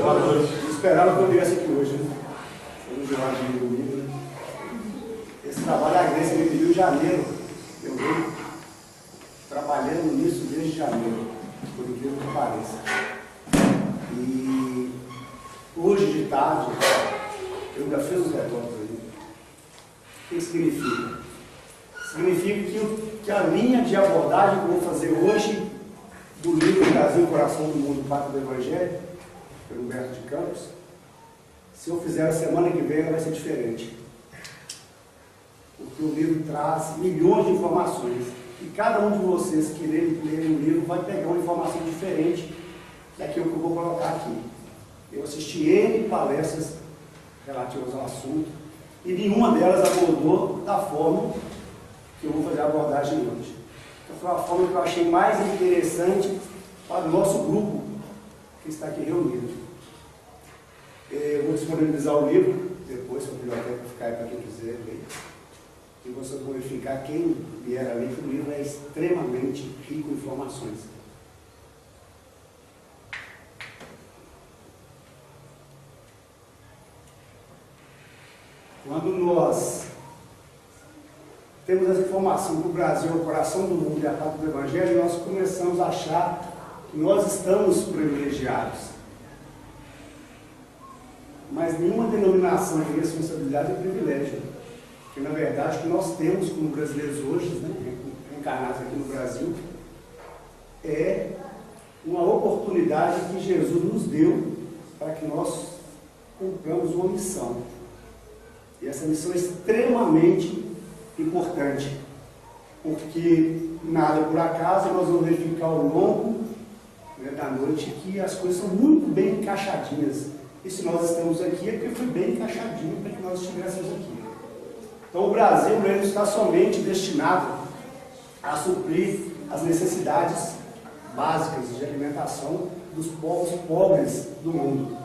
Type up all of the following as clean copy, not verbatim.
Boa noite. Esperava que eu viesse aqui hoje, né? Eu não Jorginho domingo, né? Esse trabalho a Grace me pediu em janeiro. Eu venho trabalhando nisso desde janeiro, por incrível que pareça. E hoje de tarde, eu ainda fiz os retornos aí. O que significa? Significa que a linha de abordagem que eu vou fazer hoje do livro Brasil, Coração do Mundo, Pacto do Evangelho, pelo Humberto de Campos, se eu fizer a semana que vem, ela vai ser diferente. Porque o livro traz milhões de informações. E cada um de vocês que lerem o livro vai pegar uma informação diferente daquilo que eu vou colocar aqui. Eu assisti N palestras relativas ao assunto e nenhuma delas abordou da forma que eu vou fazer a abordagem hoje. Então, foi a forma que eu achei mais interessante para o nosso grupo que está aqui reunido. Eu vou disponibilizar o livro depois para a biblioteca ficar aí para quem quiser ler. E vocês vão verificar, quem vier a ler, que o livro é extremamente rico em informações. Quando nós temos essa informação que o Brasil é o coração do mundo e a pátria do Evangelho, nós começamos a achar que nós estamos privilegiados. Mas nenhuma denominação de responsabilidade é privilégio. Porque, na verdade, o que nós temos como brasileiros hoje, né, encarnados aqui no Brasil, é uma oportunidade que Jesus nos deu para que nós cumpramos uma missão. E essa missão é extremamente importante, porque nada por acaso, nós vamos verificar ao longo, né, da noite que as coisas são muito bem encaixadinhas. E se nós estamos aqui é porque foi bem encaixadinho para que nós estivéssemos aqui. Então o Brasil não está somente destinado a suprir as necessidades básicas de alimentação dos povos pobres do mundo.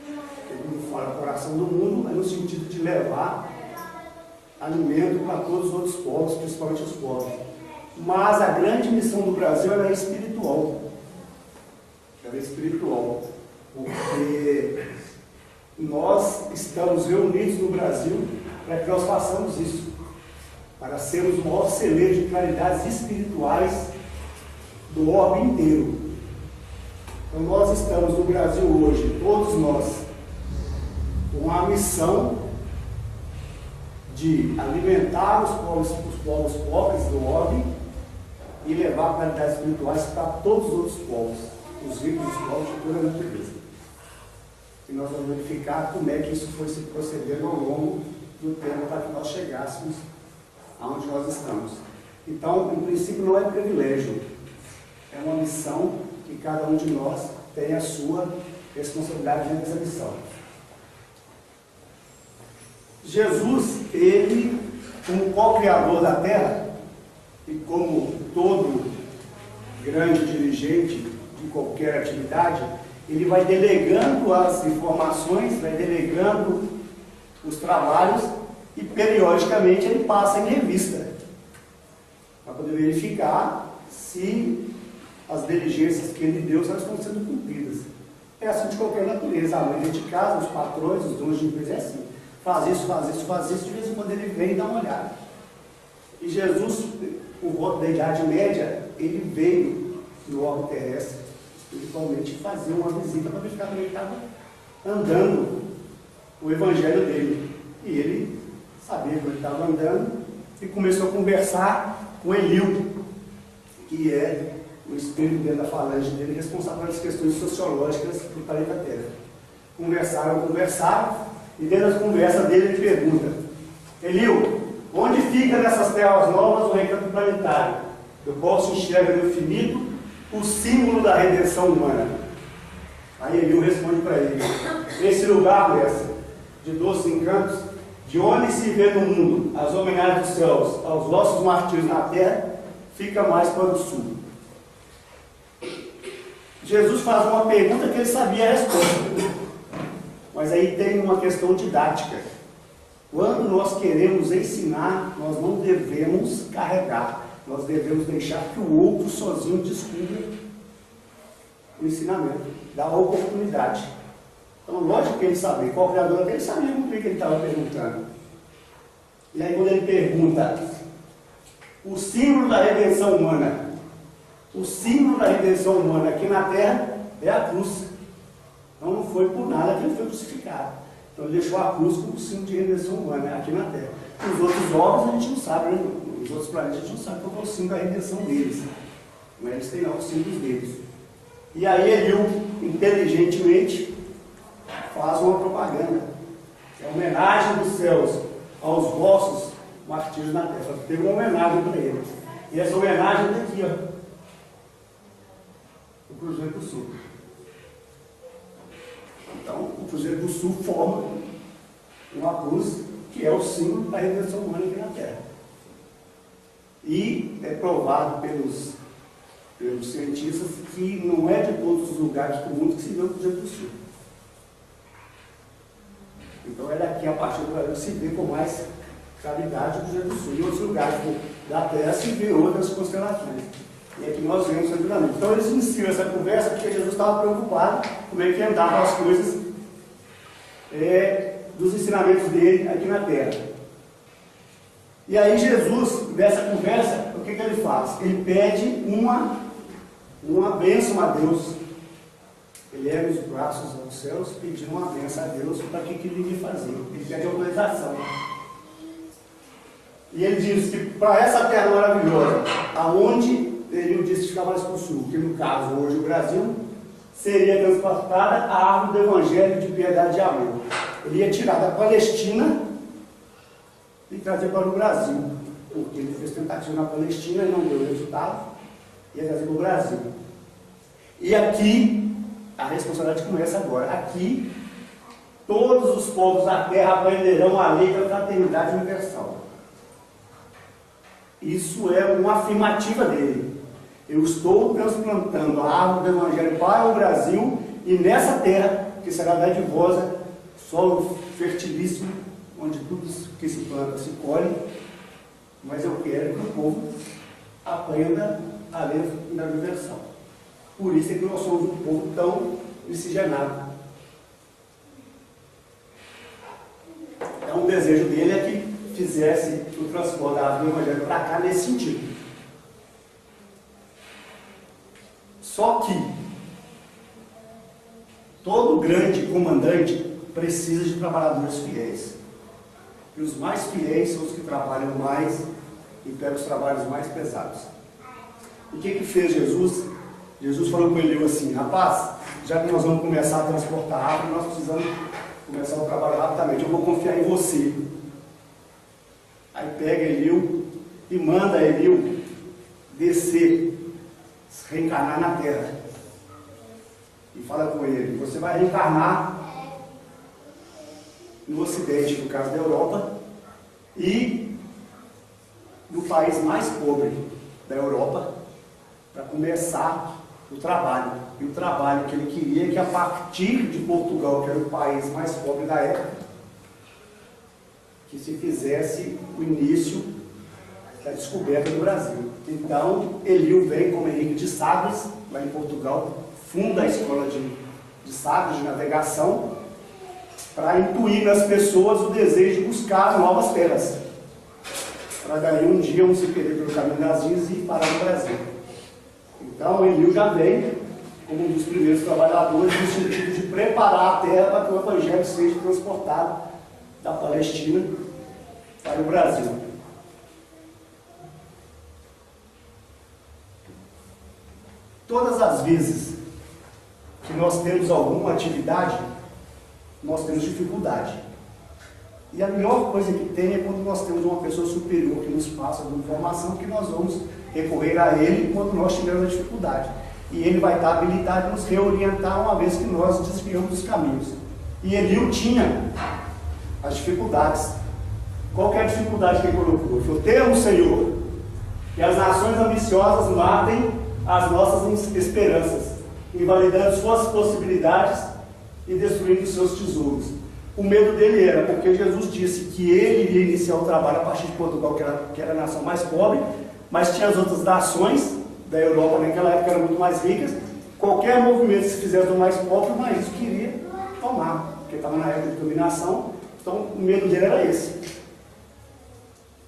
Porque quando fala coração do mundo, é no sentido de levar alimento para todos os outros povos, principalmente os pobres. Mas a grande missão do Brasil é espiritual. Ela é espiritual. Porque nós estamos reunidos no Brasil para que nós façamos isso, para sermos o maior celeiro de claridades espirituais do orbe inteiro. Então nós estamos no Brasil hoje, todos nós, com a missão de alimentar os povos pobres do orbe e levar claridades espirituais para todos os outros povos, os ricos povos de toda a natureza. E nós vamos verificar como é que isso foi se procedendo ao longo do tempo para que nós chegássemos aonde nós estamos. Então, em princípio, não é privilégio, é uma missão que cada um de nós tem a sua responsabilidade dentro dessa missão. Jesus, ele, como co-criador da terra e como todo grande dirigente de qualquer atividade, ele vai delegando as informações, vai delegando os trabalhos e periodicamente ele passa em revista para poder verificar se as diligências que ele deu elas estão sendo cumpridas. É assim de qualquer natureza. A mãe de casa, os patrões, os donos de empresa é assim. Faz isso, faz isso, faz isso, de vez em quando ele vem e dá uma olhada. E Jesus, por volta da Idade Média, ele veio no orbe terrestre, espiritualmente, fazer uma visita para verificar como ele estava andando o evangelho dele. E ele sabia como ele estava andando e começou a conversar com Eliú, que é o espírito dentro da falange dele, responsável pelas questões sociológicas do planeta Terra. Conversaram, e dentro da conversa dele ele pergunta: Eliú, onde fica nessas terras novas o recanto planetário, do qual se enxerga no infinito o símbolo da redenção humana? Aí Eliú responde para ele: esse lugar, mestre, de doces encantos, de onde se vê no mundo as homenagens dos céus aos vossos martírios na terra, fica mais para o sul. Jesus faz uma pergunta que ele sabia a resposta, mas aí tem uma questão didática. Quando nós queremos ensinar, nós não devemos carregar, nós devemos deixar que o outro sozinho descubra o ensinamento, dá a oportunidade. Então, lógico que ele sabia, qual criador dele sabia muito bem o que ele estava perguntando. E aí, quando ele pergunta, o símbolo da redenção humana, o símbolo da redenção humana aqui na terra é a cruz. Então, não foi por nada que ele foi crucificado. Então, ele deixou a cruz como símbolo de redenção humana aqui na terra. Os outros órgãos a gente não sabe, né? Os outros planetas a gente não sabe qual é o símbolo da redenção deles. Mas eles têm lá os símbolos deles. E aí ele, inteligentemente, faz uma propaganda. É homenagem dos céus aos vossos martírios na terra. Teve uma homenagem para eles. E essa homenagem está aqui, ó. O Cruzeiro do Sul. Então, o Cruzeiro do Sul forma uma cruz que é o símbolo da redenção humana aqui na terra. E é provado pelos cientistas que não é de todos os lugares do mundo que se vê o Cruzeiro do Sul. Então é daqui a partir do Brasil se vê com mais claridade o Cruzeiro do Sul. Em outros lugares da Terra se vê outras constelações. E aqui nós vemos tranquilamente. Então eles iniciam essa conversa porque Jesus estava preocupado como é que andavam as coisas dos ensinamentos dele aqui na Terra. E aí Jesus, nessa conversa, o que ele faz? Ele pede uma bênção a Deus. Ele ergue os braços aos céus, pedindo uma bênção a Deus para que ele iria fazer. Ele pede autorização. E ele diz que para essa terra maravilhosa, aonde ele disse que ficava mais para o sul, que no caso hoje o Brasil, seria transportada a árvore do Evangelho de piedade e amor. Ele ia tirar da Palestina e trazer para o Brasil, porque ele fez tentativa na Palestina e não deu resultado, ia trazer para o Brasil. E aqui, a responsabilidade começa agora. Aqui, todos os povos da terra aprenderão a lei da fraternidade universal. Isso é uma afirmativa dele. Eu estou transplantando a árvore do Evangelho para o Brasil e nessa terra, que será dadivosa, solo fertilíssimo, onde tudo que se planta se colhe, mas eu quero que o povo aprenda a lei da universal. Por isso é que nós somos um povo tão miscigenado. Então o desejo dele é que fizesse o transporte da árvore do Evangelho para cá nesse sentido. Só que todo grande comandante precisa de trabalhadores fiéis. E os mais fiéis são os que trabalham mais e pegam os trabalhos mais pesados. E o que fez Jesus? Jesus falou com Eliú assim: rapaz, já que nós vamos começar a transportar árvore, nós precisamos começar o trabalho rapidamente. Eu vou confiar em você. Aí pega Eliú e manda Eliú descer, reencarnar na terra. E fala com ele: você vai reencarnar no Ocidente, no caso da Europa, e no país mais pobre da Europa, para começar o trabalho. E o trabalho que ele queria é que a partir de Portugal, que era o país mais pobre da época, que se fizesse o início da descoberta do Brasil. Então, Eliú vem como Henrique de Sagres, lá em Portugal, funda a escola de Sagres, de navegação, para intuir nas pessoas o desejo de buscar novas terras, para daí um dia um se perder pelo caminho das Índias e parar no Brasil. Então, Eliú já vem como um dos primeiros trabalhadores no sentido de preparar a terra para que o Evangelho seja transportado da Palestina para o Brasil. Todas as vezes que nós temos alguma atividade, nós temos dificuldade. E a melhor coisa que tem é quando nós temos uma pessoa superior que nos passa alguma informação, que nós vamos recorrer a ele quando nós tivermos a dificuldade. E ele vai estar habilitado a nos reorientar uma vez que nós desviamos dos caminhos. E Eliú tinha as dificuldades. Qual que é a dificuldade que ele colocou? Ele falou: temo, Senhor, que as nações ambiciosas matem as nossas esperanças, invalidando suas possibilidades e destruindo seus tesouros. O medo dele era porque Jesus disse que ele iria iniciar o trabalho a partir de Portugal, que era a nação mais pobre, mas tinha as outras nações da Europa naquela época, eram muito mais ricas, qualquer movimento que se fizesse do mais pobre, o mais rico queria tomar, porque estava na época de dominação, então o medo dele era esse.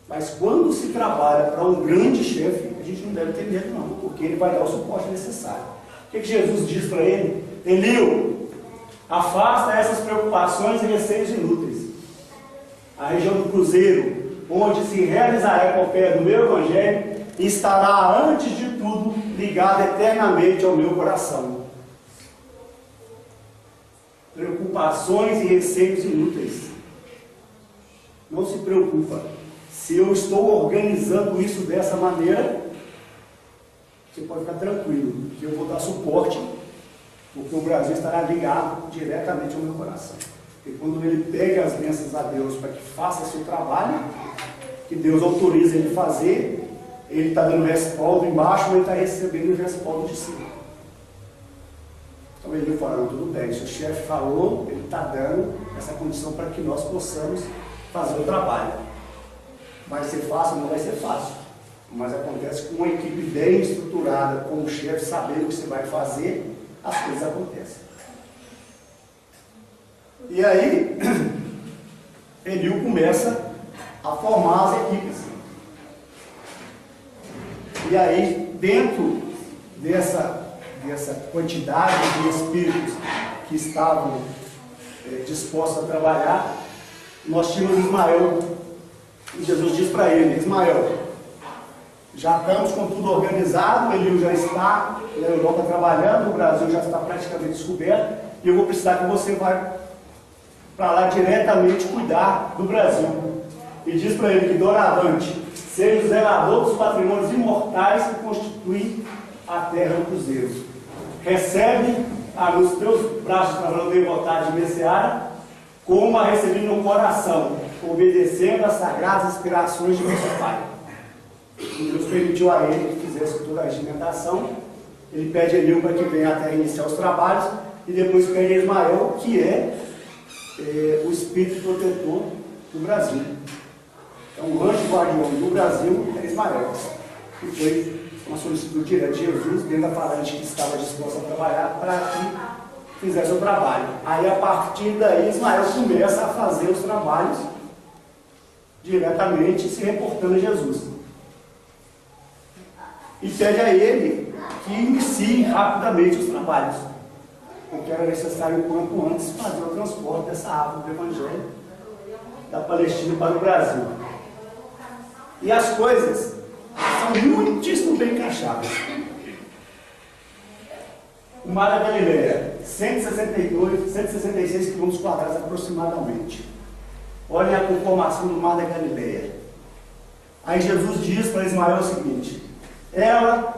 Mas quando se trabalha para um grande chefe, a gente não deve ter medo não, porque ele vai dar o suporte necessário. O que Jesus diz para ele? Eliu, afasta essas preocupações e receios inúteis. A região do Cruzeiro, onde se realizará a epopeia do meu Evangelho, estará antes de tudo ligada eternamente ao meu coração. Preocupações e receios inúteis. Não se preocupa. Se eu estou organizando isso dessa maneira, você pode ficar tranquilo, que eu vou dar suporte, porque o Brasil estará ligado diretamente ao meu coração. E quando ele pega as bênçãos a Deus para que faça seu trabalho, que Deus autoriza ele fazer, ele está dando respaldo embaixo, mas ele está recebendo o respaldo de cima. Então ele fala, tudo bem, se o chefe falou, ele está dando essa condição para que nós possamos fazer o trabalho. Vai ser fácil? Não vai ser fácil. Mas acontece com uma equipe bem estruturada, com o chefe sabendo o que você vai fazer, as coisas acontecem. E aí, Eliú começa a formar as equipes. E aí, dentro dessa quantidade de espíritos que estavam dispostos a trabalhar, nós tínhamos Ismael. E Jesus diz para ele, Ismael, já estamos com tudo organizado, Eliú já está na Europa trabalhando, o Brasil já está praticamente descoberto, e eu vou precisar que você vá para lá diretamente cuidar do Brasil. E diz para ele que doravante seja o zelador dos patrimônios imortais que constituem a terra do Cruzeiro. Recebe nos teus braços para não devotar de Messiara, como a recebi no coração, obedecendo às sagradas inspirações de nosso Pai. E Deus permitiu a ele que fizesse toda a alimentação. Ele pede a Eliú para que venha até iniciar os trabalhos, e depois pede a Ismael, que é o espírito protetor do Brasil. Então, o anjo guardião do Brasil é Ismael, que foi uma solicitude direta de Jesus, dentro da falange que estava disposta a trabalhar, para que fizesse o trabalho. Aí, a partir daí, Ismael começa a fazer os trabalhos diretamente, se reportando a Jesus. E pede a ele que inicie rapidamente os trabalhos, porque era necessário, quanto antes, fazer o transporte dessa árvore do Evangelho da Palestina para o Brasil. E as coisas são muitíssimo bem encaixadas. O Mar da Galileia, 166 km quadrados aproximadamente. Olhem a conformação do Mar da Galileia. Aí Jesus diz para Ismael o seguinte: ela,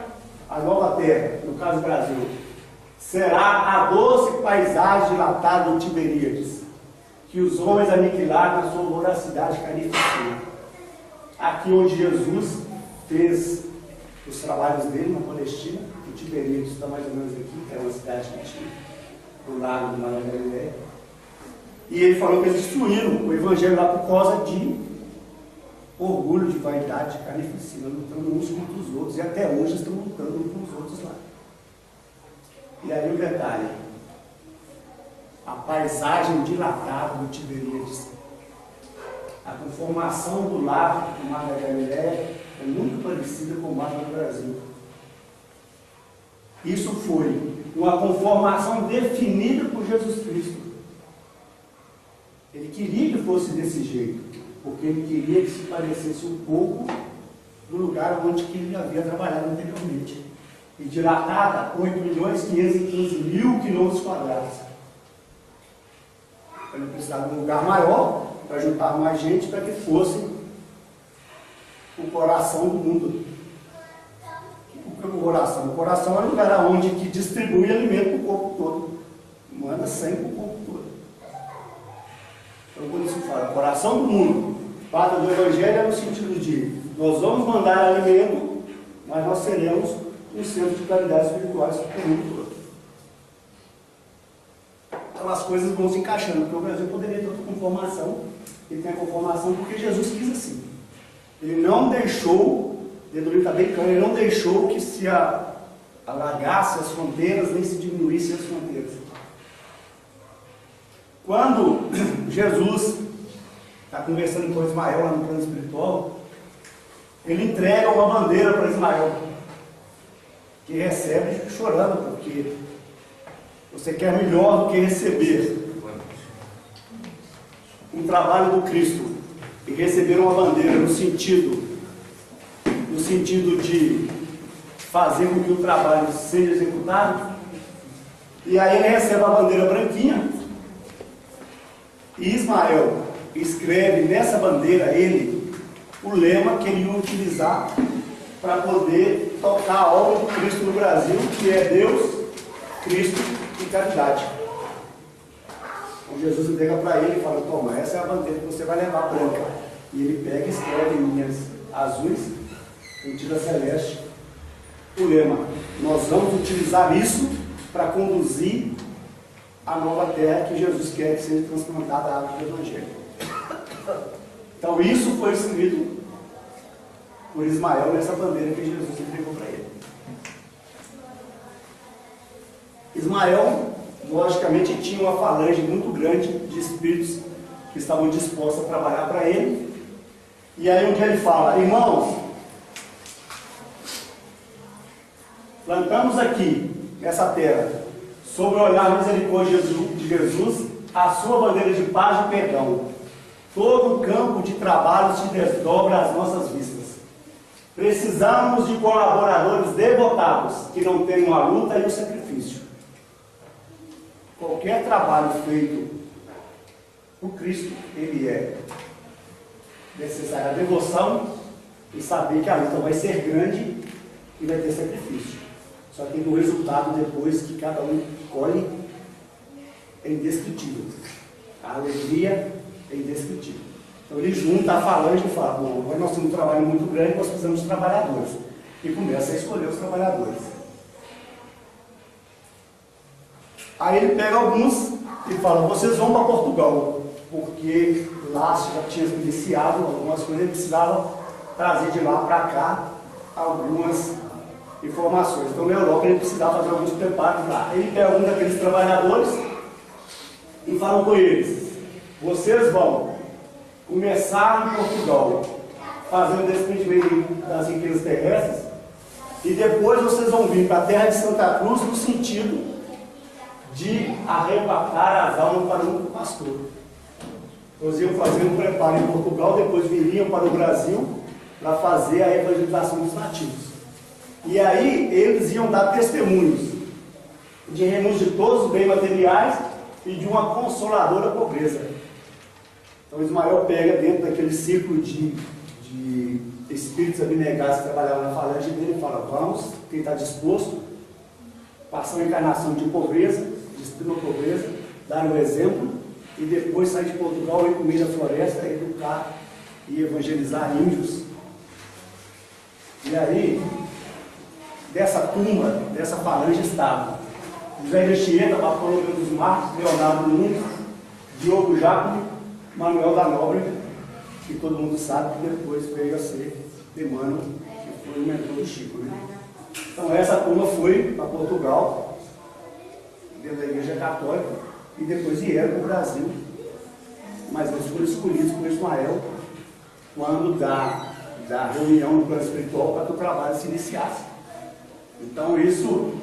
a nova terra, no caso do Brasil, será a doce paisagem dilatada de Tiberíades, que os homens aniquilaram na sua voracidade carnificina. Aqui onde Jesus fez os trabalhos dele na Palestina, o Tiberíades está mais ou menos aqui, que é uma cidade que tinha do lado do Mar da Galileia. E ele falou que eles destruíram o Evangelho lá por causa de orgulho, de vaidade, de carnificina, lutando uns contra os outros, e até hoje estão lutando uns com os outros lá. E aí o detalhe, a paisagem dilatada do Tiberíades, a conformação do lago do Mar da Galileia é muito parecida com o Mar do Brasil. Isso foi uma conformação definida por Jesus Cristo. Ele queria que fosse desse jeito, porque ele queria que se parecesse um pouco do lugar onde ele havia trabalhado anteriormente. E dilatada 8.515.000 quilômetros quadrados. Ele precisava de um lugar maior para juntar mais gente, para que fosse o coração do mundo. O que é o coração? O coração é o lugar onde que distribui alimento para o corpo todo. Manda sangue para o corpo todo. Então, quando isso fala, coração do mundo, parte do Evangelho é no sentido de nós vamos mandar alimento, mas nós seremos um centro de caridades espirituais para o mundo todo. Então as coisas vão se encaixando, porque o Brasil poderia ter outra conformação. Ele tem a conformação porque Jesus quis assim. Ele não deixou, dentro do livro está bem claro, ele não deixou que se a alargasse as fronteiras, nem se diminuísse as fronteiras. Quando Jesus está conversando com Ismael lá no plano espiritual, ele entrega uma bandeira para Ismael, que recebe chorando, porque você quer melhor do que receber um trabalho do Cristo e receber uma bandeira no sentido de fazer com que o trabalho seja executado. E aí ele recebe a bandeira branquinha e Ismael escreve nessa bandeira o lema que ele ia utilizar para poder tocar a obra do Cristo no Brasil, que é Deus, Cristo e caridade. Então Jesus entrega para ele e fala: toma, essa é a bandeira que você vai levar, branca. E ele pega e escreve em linhas azuis, em tinta celeste, o lema: nós vamos utilizar isso para conduzir a nova terra que Jesus quer que seja transplantada a árvore do Evangelho. Então isso foi escrito por Ismael nessa bandeira que Jesus entregou para ele. Ismael, logicamente, tinha uma falange muito grande de espíritos que estavam dispostos a trabalhar para ele. E aí um dia ele fala: irmãos, plantamos aqui, nessa terra, sob o olhar misericordioso de Jesus, a sua bandeira de paz e perdão. Todo o campo de trabalho se desdobra às nossas vistas. Precisamos de colaboradores devotados, que não tenham a luta e o sacrifício. Qualquer trabalho feito por Cristo, ele é necessário a devoção e saber que a luta vai ser grande e vai ter sacrifício. Só que o resultado depois que cada um colhe é indescritível. A alegria é indescritível. Então ele junta a falange e fala: bom, agora nós temos um trabalho muito grande, nós precisamos de trabalhadores. E começa a escolher os trabalhadores. Aí ele pega alguns e fala: vocês vão para Portugal, porque lá já tinha iniciado algumas coisas, ele precisava trazer de lá para cá algumas informações. Então na Europa ele precisava fazer alguns preparos lá. Ele pega alguns daqueles trabalhadores e fala com eles: vocês vão começar em Portugal, fazendo o desprendimento das riquezas terrestres, e depois vocês vão vir para a terra de Santa Cruz no sentido de arrebatar as almas para o pastor. Eles iam fazer um preparo em Portugal, depois viriam para o Brasil para fazer a evangelização dos nativos. E aí eles iam dar testemunhos de renúncia de todos os bens materiais e de uma consoladora pobreza. Então Ismael pega dentro daquele círculo de espíritos abnegados que trabalhavam na falange dele e fala: vamos, quem está disposto, passar uma encarnação de pobreza, de extrema pobreza, dar um exemplo, e depois sair de Portugal e comer a floresta, educar e evangelizar índios. E aí, dessa turma, dessa falange estava José de Anchieta, Bartolomeu dos Marcos, Leonardo Nunes, Diogo Jacob, Manuel da Nóbrega, que todo mundo sabe que depois veio a ser Emmanuel, que foi o mentor do Chico, né? Então essa turma foi para Portugal, dentro da Igreja Católica, e depois vieram para o Brasil. Mas eles foram escolhidos por Ismael quando da reunião no plano espiritual para que o trabalho se iniciasse. Então isso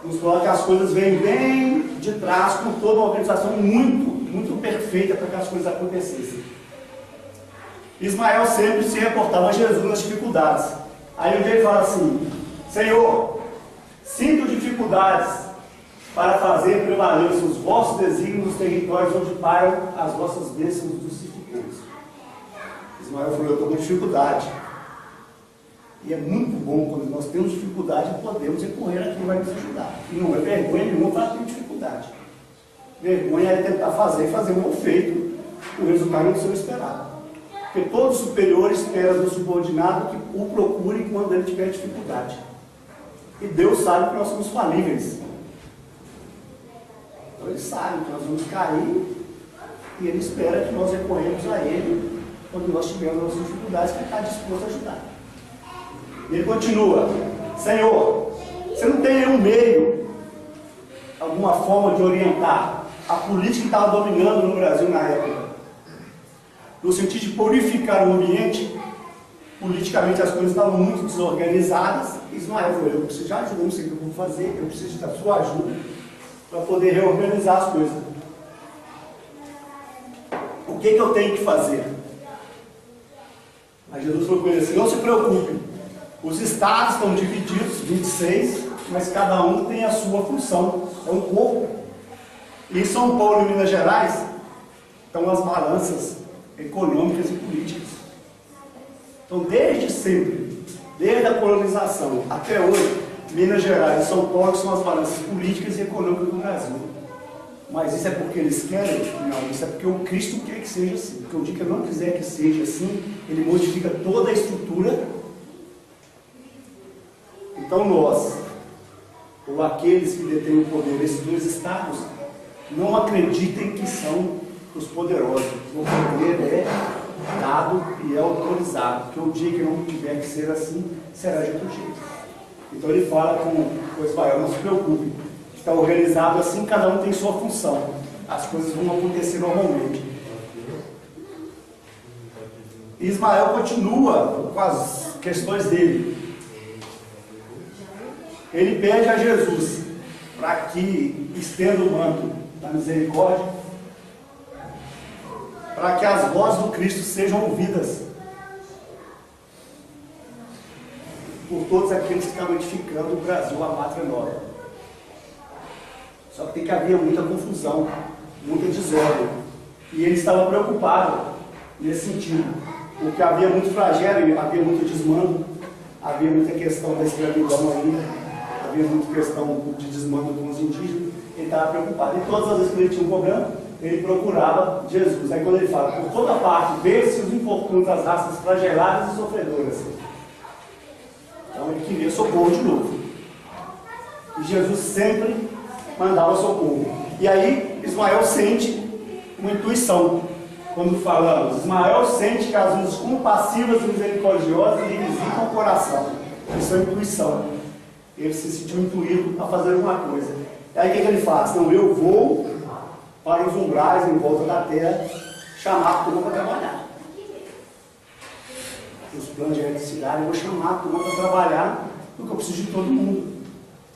nos coloca que as coisas vêm bem de trás, com toda uma organização muito perfeita para que as coisas acontecessem. Ismael sempre se reportava a Jesus nas dificuldades. Aí um dia ele fala assim: Senhor, sinto dificuldades para fazer prevalecer os vossos desígnios nos territórios onde pairam as vossas bênçãos dos suficientes. Ismael falou: eu estou com dificuldade. E é muito bom quando nós temos dificuldade e podemos recorrer a quem vai nos ajudar. E não é vergonha nenhuma para ter dificuldade. Vergonha é tentar fazer mal feito, o resultado não ser esperado. Porque todo superior espera do subordinado que o procure quando ele tiver dificuldade. E Deus sabe que nós somos falíveis. Então Ele sabe que nós vamos cair e Ele espera que nós recorremos a Ele quando nós tivermos nossas dificuldades, que Ele está disposto a ajudar. Ele continua: Senhor, Você não tem nenhum meio, alguma forma de orientar a política que estava dominando no Brasil na época, no sentido de purificar o ambiente. Politicamente as coisas estavam muito desorganizadas. Ismael falou: eu preciso de ajuda, não sei o que eu vou fazer, eu preciso da sua ajuda para poder reorganizar as coisas. O que eu tenho que fazer? Aí Jesus falou com ele assim: não se preocupe, os estados estão divididos, 26, mas cada um tem a sua função, é um corpo. E em São Paulo e Minas Gerais estão as balanças econômicas e políticas. Então, desde sempre, desde a colonização até hoje, Minas Gerais e São Paulo são as balanças políticas e econômicas do Brasil. Mas isso é porque eles querem? Não, isso é porque o Cristo quer que seja assim. Porque o dia que ele não quiser que seja assim, ele modifica toda a estrutura. Então nós, ou aqueles que detêm o poder, esses dois estados, não acreditem que são os poderosos. O poder é dado e é autorizado. Porque o dia que não tiver que ser assim, será de outro jeito. Então ele fala com o Ismael: não se preocupe, está organizado assim, cada um tem sua função. As coisas vão acontecer normalmente. Ismael continua com as questões dele. Ele pede a Jesus para que estenda o manto da misericórdia, para que as vozes do Cristo sejam ouvidas por todos aqueles que estão edificando o Brasil, a pátria nova. Só que tem que haver muita confusão, muita desordem. E ele estava preocupado nesse sentido, porque havia muito flagelo, havia muito desmando, havia muita questão da escravidão ainda, havia muita questão de desmando com os indígenas. Ele estava preocupado. E todas as vezes que ele tinha um problema, ele procurava Jesus. Aí quando ele fala: por toda parte, vê-se os infortúnios das raças flageladas e sofredoras. Então ele queria socorro de novo. E Jesus sempre mandava socorro. E aí Ismael sente uma intuição. Quando falamos, Ismael sente que as luzes compassivas e misericordiosas lhe visitam o coração. Isso é intuição. Ele se sentiu intuído a fazer alguma coisa. E aí o que ele faz? Não, eu vou para os umbrais em volta da terra chamar a turma para trabalhar. Os planos de eletricidade, eu vou chamar a turma para trabalhar, porque eu preciso de todo mundo.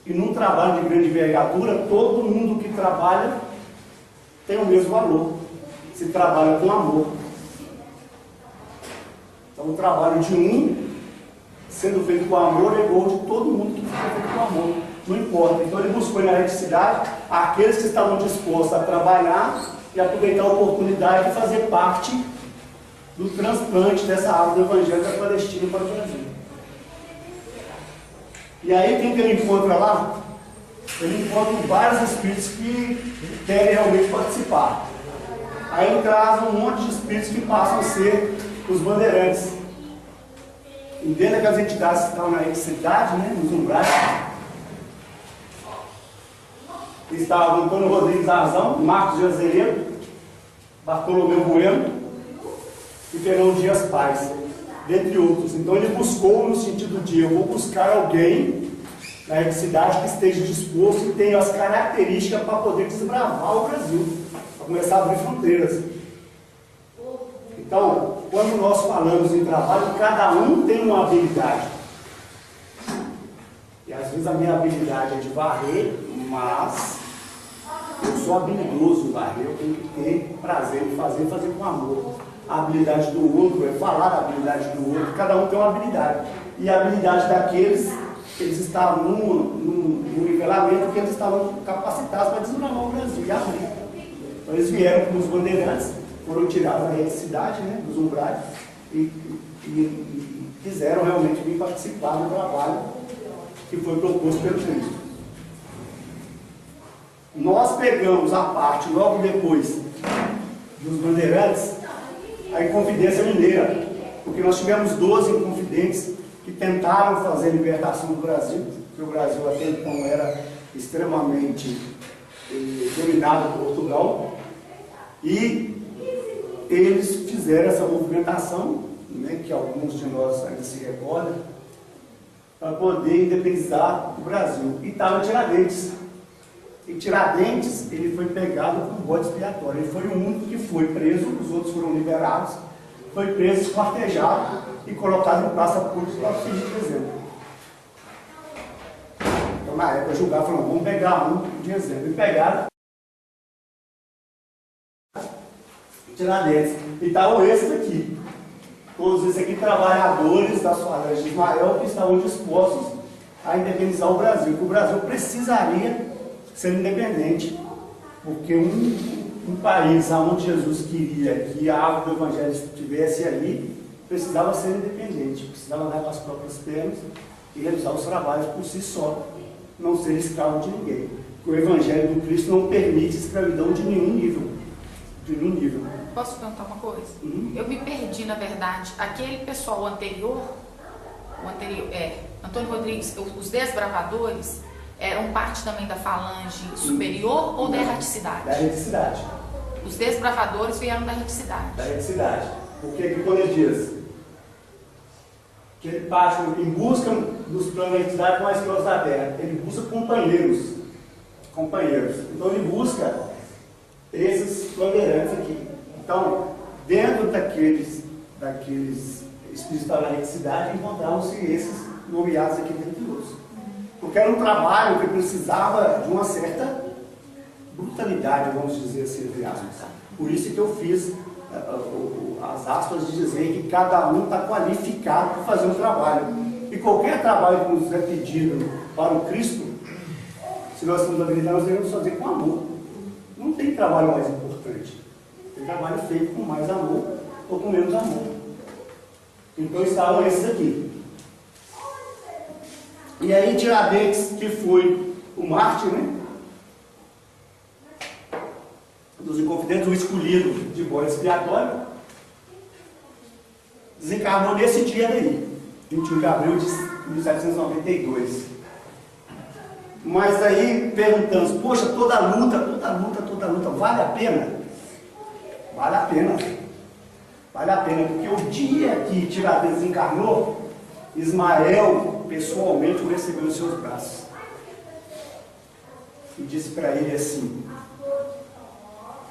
E num trabalho de grande envergadura, todo mundo que trabalha tem o mesmo valor. Se trabalha com amor. Então o trabalho de um, sendo feito com amor, é igual de todo mundo que fica feito com amor. Não importa. Então ele buscou na eletricidade aqueles que estavam dispostos a trabalhar e aproveitar a oportunidade de fazer parte do transplante dessa árvore do Evangelho da Palestina para o Brasil. E aí quem que ele encontra lá? Ele encontra vários espíritos que querem realmente participar. Aí ele traz um monte de espíritos que passam a ser os bandeirantes. E dentro daquelas entidades que estão na cidade, né, nos umbrais, estavam Antônio Rodrigues Arzão, Marcos de Azevedo, Bartolomeu Bueno e Fernão Dias Paz, dentre outros. Então ele buscou no sentido de: eu vou buscar alguém na cidade que esteja disposto e tenha as características para poder desbravar o Brasil, para começar a abrir fronteiras. Então, quando nós falamos em trabalho, cada um tem uma habilidade. E às vezes a minha habilidade é de varrer, mas eu sou habilidoso em varrer, eu tenho que ter prazer em fazer com amor. A habilidade do outro é falar a habilidade do outro, cada um tem uma habilidade. E a habilidade daqueles, eles estavam no nivelamento que eles estavam capacitados para desbravar o Brasil e abrir. Então eles vieram com os bandeirantes, foram tirados da cidade, né, dos umbrais, e quiseram realmente vir participar do trabalho que foi proposto pelo Cristo. Nós pegamos a parte, logo depois dos bandeirantes, a Inconfidência Mineira, porque nós tivemos 12 inconfidentes que tentaram fazer a libertação do Brasil, porque o Brasil até então era extremamente dominado por Portugal, e eles fizeram essa movimentação, né, que alguns de nós ainda se recordam, para poder independizar o Brasil. E estava em Tiradentes. Em Tiradentes, ele foi pegado com bode expiatório. Ele foi o único que foi preso, os outros foram liberados. Foi preso, esquartejado e colocado em praça pública para fingir de exemplo. Então, na época, julgaram, falaram, vamos pegar um de exemplo. E pegaram Tiradentes. E estavam esses aqui. Todos esses aqui, trabalhadores das falanges de Ismael, que estavam dispostos a independizar o Brasil. Que o Brasil precisaria ser independente. Porque um país onde Jesus queria que a água do Evangelho estivesse ali, precisava ser independente. Precisava andar com as próprias pernas e realizar os trabalhos por si só. Não ser escravo de ninguém. Porque o Evangelho do Cristo não permite escravidão de nenhum nível. De nenhum nível. Posso perguntar uma coisa? Eu me perdi, na verdade. Aquele pessoal anterior, Antônio Rodrigues, os desbravadores, eram parte também da falange superior ou da erraticidade? Da erraticidade. Os desbravadores vieram da erraticidade. Da erraticidade. Porque quando ele diz que ele parte em busca dos planos da erraticidade com as escravos da terra, ele busca companheiros. Então ele busca esses bandeirantes aqui. Então, dentro daqueles espíritos da erraticidade, encontravam-se esses nomeados aqui dentro de nós. Porque era um trabalho que precisava de uma certa brutalidade, vamos dizer assim, entre aspas. Por isso que eu fiz as aspas de dizer que cada um está qualificado para fazer um trabalho. E qualquer trabalho que nos é pedido para o Cristo, se nós estamos habilitados, nós devemos fazer com amor. Não tem trabalho mais importante. Tem trabalho feito com mais amor ou com menos amor. Então estavam esses aqui. E aí Tiradentes, que foi o mártir, né? Dos Inconfidentes, o escolhido de bode expiatório, desencarnou nesse dia daí, 21 de abril de 1792. Mas aí perguntamos, poxa, toda luta, vale a pena? Vale a pena. Vale a pena, porque o dia que Tiradentes encarnou, Ismael pessoalmente o recebeu nos seus braços. E disse para ele assim: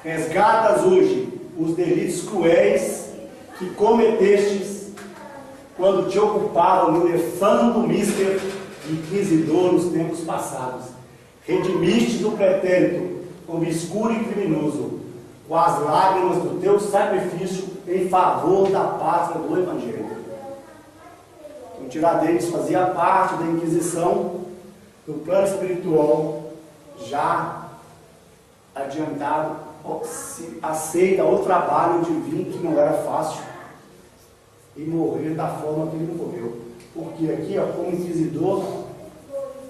resgatas hoje os delitos cruéis que cometestes quando te ocupavam no nefando mister inquisidor nos tempos passados. Redimistes o pretérito obscuro e criminoso com as lágrimas do teu sacrifício em favor da pátria do Evangelho. Então, Tiradentes fazia parte da Inquisição, do plano espiritual, já adiantado, aceita o trabalho divino que não era fácil e morrer da forma que ele morreu. Porque aqui, ó, como inquisidor,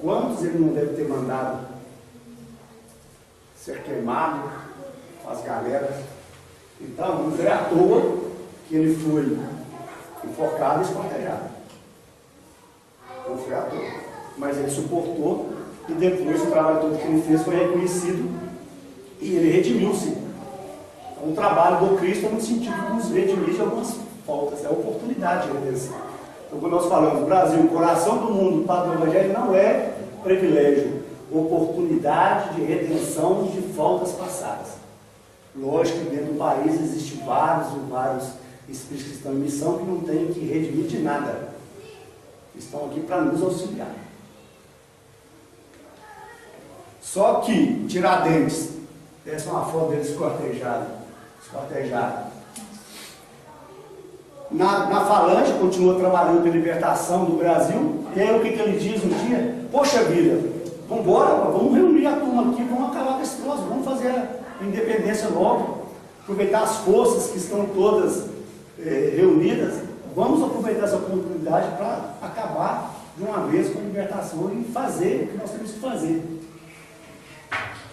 quantos ele não deve ter mandado ser queimado com as galeras? Então, não foi à toa que ele foi enforcado e esquartejado. Não foi à toa. Mas ele suportou e depois o trabalho todo que ele fez foi reconhecido e ele redimiu-se. Então, o trabalho do Cristo é no sentido de nos redimir de algumas faltas, é a oportunidade de redenção. Então, quando nós falamos Brasil, coração do mundo, Pátria do Evangelho, não é privilégio, oportunidade de redenção de faltas passadas. Lógico que dentro do país existem vários espíritos que estão em missão que não têm que redimir de nada. Estão aqui para nos auxiliar. Só que Tiradentes, essa é uma foto dele esquartejado. Na falange, continua trabalhando pela libertação do Brasil. E aí o que ele diz um dia? Poxa vida, vamos embora, vamos reunir a turma aqui, vamos acabar com esse troço, vamos fazer a independência logo, aproveitar as forças que estão todas reunidas, vamos aproveitar essa oportunidade para acabar de uma vez com a libertação e fazer o que nós temos que fazer.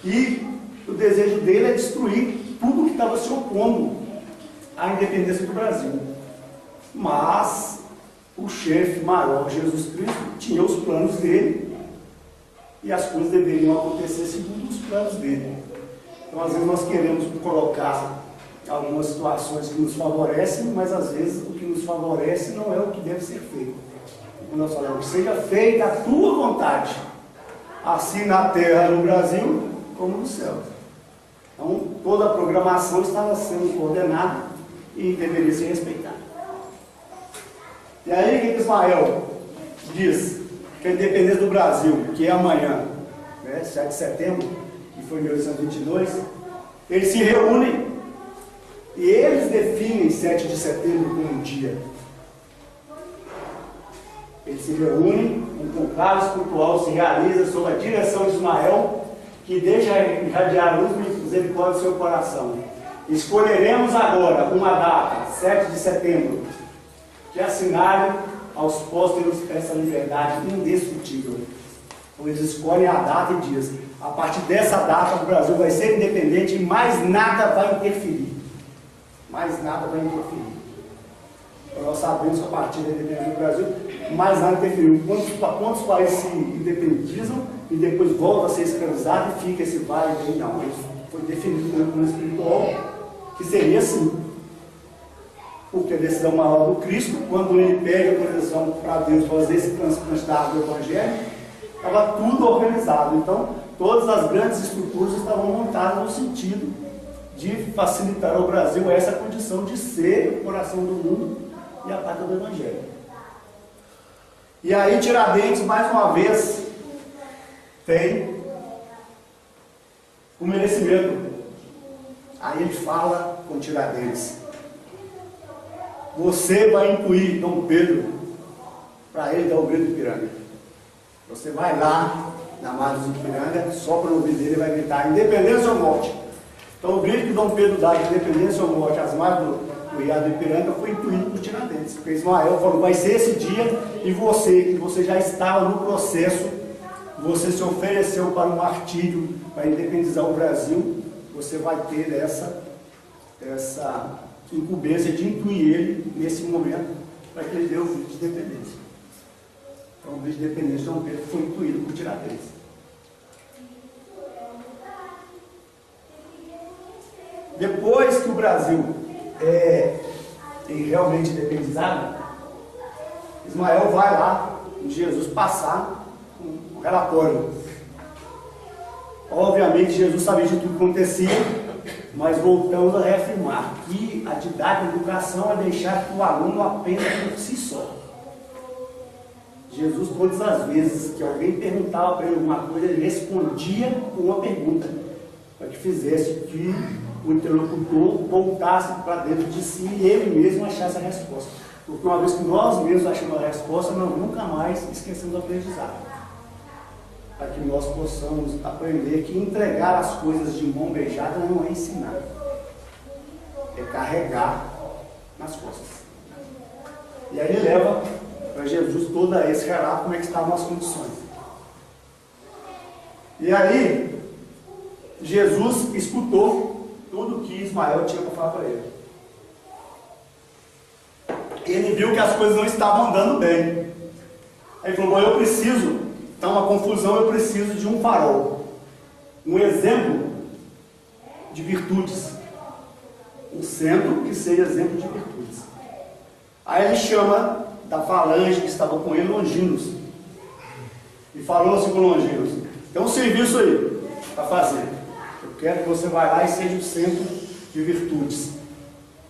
E o desejo dele é destruir tudo que estava se opondo à independência do Brasil. Mas o chefe maior, Jesus Cristo, tinha os planos dele e as coisas deveriam acontecer segundo os planos dele. Então, às vezes, nós queremos colocar algumas situações que nos favorecem, mas às vezes o que nos favorece não é o que deve ser feito. quando nós falamos, seja feita a tua vontade, assim na terra, no Brasil, como no céu. Então, toda a programação estava sendo coordenada e deveria ser respeitada. E aí, o que Ismael diz? Que a independência do Brasil, que é amanhã, né, 7 de setembro, que foi em 1822, eles se reúnem e eles definem 7 de setembro como um dia. Eles se reúnem, um conclave espiritual se realiza sob a direção de Ismael, que deixa irradiar a luz e misericórdia do seu coração. Escolheremos agora uma data, 7 de setembro, que assinale aos pósteros essa liberdade indestrutível. Então eles escolhem a data e diz, a partir dessa data o Brasil vai ser independente e mais nada vai interferir. Mais nada vai interferir. Então nós sabemos que a partir da independência do Brasil, mais nada interferiu. Quantos países se independizam e depois voltam a ser escravizados e fica esse vale aí? Não, isso foi definido no plano espiritual, que seria assim. Porque a decisão maior do Cristo, quando ele pede a autorização para Deus fazer esse transplante da água do Evangelho, estava tudo organizado. Então, todas as grandes estruturas estavam montadas no sentido de facilitar ao Brasil essa condição de ser o coração do mundo e a pátria do Evangelho. E aí, Tiradentes, mais uma vez, tem o merecimento. Aí ele fala com Tiradentes. Você vai incluir Dom Pedro para ele dar o grito do Ipiranga. Você vai lá na margem do Ipiranga, só para ouvir dele, vai gritar independência ou morte. Então o grito que Dom Pedro dá de independência ou morte às margens do riacho do Ipiranga foi incluído por Tiradentes. Porque Ismael falou, vai ser esse dia, e você já estava no processo, você se ofereceu para o martírio, para independizar o Brasil, você vai ter essa incumbência de incluir ele nesse momento, para que ele dê o grito de independência. Então o grito de independência de Dom Pedro foi incluído por Tiradentes. Depois que o Brasil é realmente independizado, Ismael vai lá em Jesus passar um relatório. Obviamente Jesus sabia de tudo que acontecia, mas voltamos a reafirmar que a didática da educação é deixar que o aluno aprenda por si só. Jesus, todas as vezes que alguém perguntava para ele alguma coisa, ele respondia com uma pergunta, para que fizesse que o interlocutor voltasse para dentro de si e ele mesmo achasse a resposta. Porque uma vez que nós mesmos achamos a resposta, nós nunca mais esquecemos o aprendizado. Para que nós possamos aprender que entregar as coisas de mão beijada não é ensinar, é carregar nas costas. E aí ele leva para Jesus todo esse relato, como é que estavam as condições. E aí Jesus escutou tudo o que Ismael tinha para falar para ele. Ele viu que as coisas não estavam andando bem. Aí ele falou, bom, eu preciso, está uma confusão, eu preciso de um farol, um exemplo de virtudes, um centro que seja exemplo de virtudes. Aí ele chama da falange que estava com ele, Longinos, e falou assim com Longinos, tem um serviço aí para fazer, eu quero que você vá lá e seja o centro de virtudes,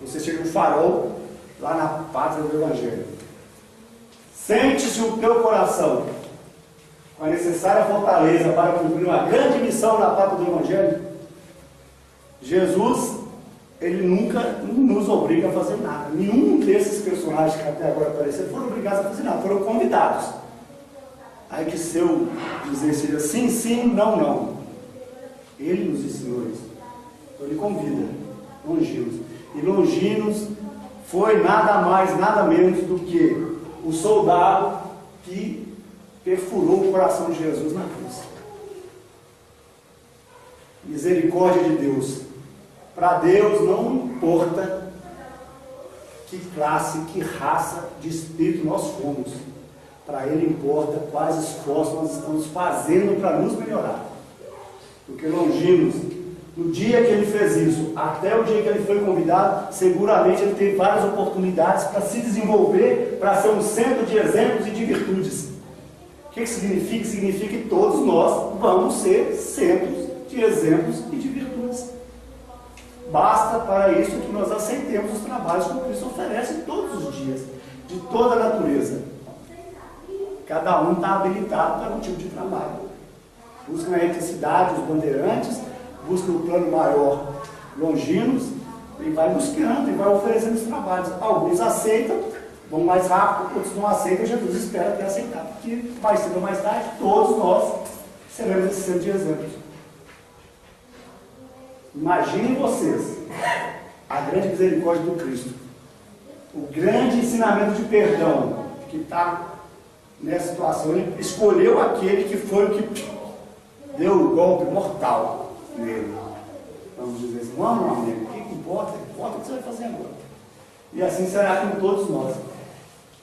você seja um farol lá na pátria do Evangelho. Sente-se o teu coração com a necessária fortaleza para cumprir uma grande missão na pátria do Evangelho. Jesus, ele nunca nos obriga a fazer nada. Nenhum desses personagens que até agora apareceram foram obrigados a fazer nada, foram convidados. Aí que se eu dizer seja sim, sim, não, não. Ele nos ensinou isso. Então ele convida Longinos. E Longinos foi nada mais, nada menos do que o soldado que perfurou o coração de Jesus na cruz. Misericórdia de Deus. Para Deus não importa que classe, que raça de espírito nós fomos. Para Ele importa quais esforços nós estamos fazendo para nos melhorar. Porque Longinos do dia que ele fez isso até o dia que ele foi convidado, seguramente ele teve várias oportunidades para se desenvolver, para ser um centro de exemplos e de virtudes. O que significa? Significa que todos nós vamos ser centros de exemplos e de virtudes. Basta para isso que nós aceitemos os trabalhos que o Cristo oferece todos os dias, de toda a natureza. Cada um está habilitado para um tipo de trabalho. Busca na eticidade os bandeirantes, busca o plano maior longínquos, e vai buscando e vai oferecendo os trabalhos. Alguns aceitam, vão mais rápido, outros não aceitam, Jesus espera ter aceitado, porque mais cedo ou mais tarde, todos nós seremos esse centro de exemplos. Imaginem vocês a grande misericórdia do Cristo, o grande ensinamento de perdão que está nessa situação. Ele escolheu aquele que foi o que deu o golpe mortal nele. Vamos dizer assim, vamos, meu amigo, o que importa? Importa o que você vai fazer agora. E assim será com todos nós.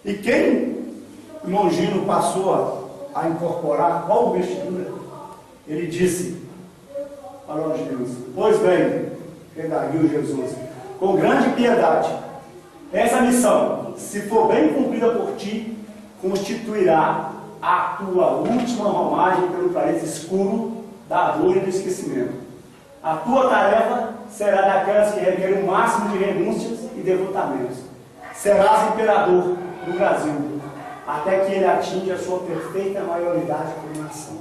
E quem o irmão Gino passou a incorporar qual vestidura? Ele disse para os judeus: pois bem, redarguiu Jesus, com grande piedade, essa missão, se for bem cumprida por ti, constituirá a tua última romagem pelo país escuro da dor e do esquecimento. A tua tarefa será daquelas que requerem o máximo de renúncias e devotamentos. Serás imperador do Brasil, até que ele atinja a sua perfeita maioridade como nação.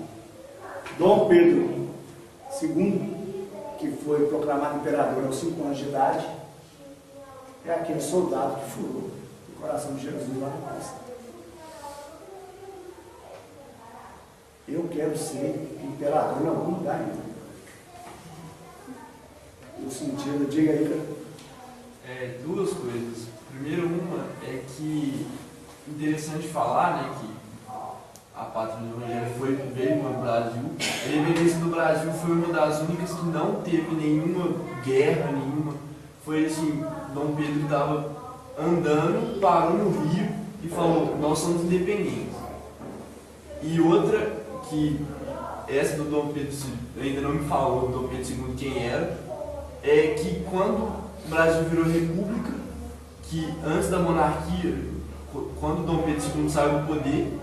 Dom Pedro II, que foi proclamado imperador aos 5 anos de idade, é aquele soldado que furou o coração de Jesus lá na cruz. Eu quero ser imperador em algum lugar ainda. No sentido, diga aí, cara. Duas coisas. Primeiro, uma é que interessante falar, né, que a pátria do Evangelho veio no Brasil. A independência do Brasil foi uma das únicas que não teve nenhuma guerra, nenhuma. Foi assim, Dom Pedro estava andando, parou no rio e falou: nós somos independentes. E outra, que essa do Dom Pedro ainda não me falou, Dom Pedro II quem era, é que quando o Brasil virou república, que antes da monarquia, quando Dom Pedro II saiu do poder,